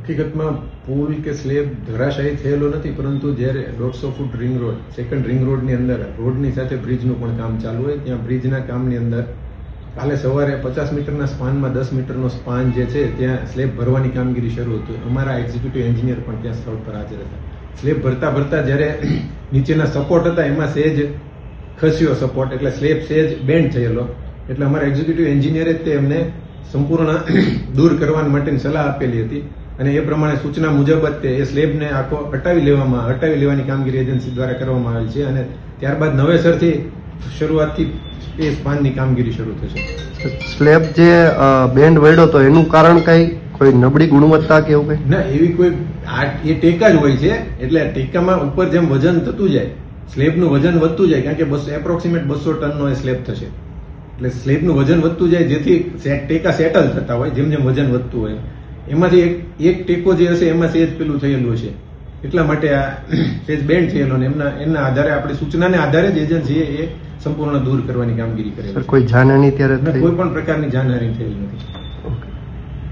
હકીકતમાં પુલ કે સ્લેબ ધરાશાયી થયેલો નથી, પરંતુ જ્યારે 150 foot ring road, second ring રોડની અંદર રોડની સાથે બ્રિજનું પણ કામ ચાલુ હોય, ત્યાં બ્રિજના કામની અંદર કાલે સવારે 50 મીટરના સ્પાનમાં 10 મીટરનો સ્પાન જે છે ત્યાં સ્લેબ ભરવાની કામગીરી શરૂ હતી. અમારા એક્ઝિક્યુટિવ એન્જિનિયર પણ ત્યાં સ્થળ પર હાજર હતા. સ્લેબ ભરતા જ્યારે નીચેના સપોર્ટ હતા એમાં સહેજ ખસ્યો સપોર્ટ, એટલે સ્લેબ સહેજ બેન્ડ થયેલો, એટલે અમારા એક્ઝિક્યુટિવ એન્જિનિયરે તે એમને સંપૂર્ણ દૂર કરવા માટેની સલાહ આપેલી હતી અને એ પ્રમાણે સૂચના મુજબ જ એ સ્લેબને આખો હટાવી લેવાની કામગીરી એજન્સી દ્વારા કરવામાં આવી છે અને ત્યારબાદ નવેસરથી શરૂઆતથી એ સ્પાનની કામગીરી શરૂ થશે. સ્લેબ જે બેન્ડ વળ્યો તો એનું કારણ કઈ કોઈ નબળી ગુણવત્તા કે એવું કઈ? ના, એવી કોઈ એ ટેકા જ હોય છે, એટલે ટેકામાં ઉપર જેમ વજન થતું જાય, સ્લેબનું વજન વધતું જાય, કારણ કે એપ્રોક્સિમેટ 200 ટનનો એ સ્લેબ થશે, એટલે સ્લેબનું વજન વધતું જાય જેથી ટેકા સેટલ થતા હોય. જેમ જેમ વજન વધતું હોય એમાંથી એક ટેકો જે હશે એમાં સહેજ પેલું થયેલું હશે, એટલા માટે આ સહેજ બેન્ડ થયેલો ને એમના આધારે આપણી સૂચનાને આધારે જ એજન્સીએ એ સંપૂર્ણ દૂર કરવાની કામગીરી કરી. કોઈ જાનહાની ત્યારે કોઈ પણ પ્રકારની જાનહાની થયેલી નથી.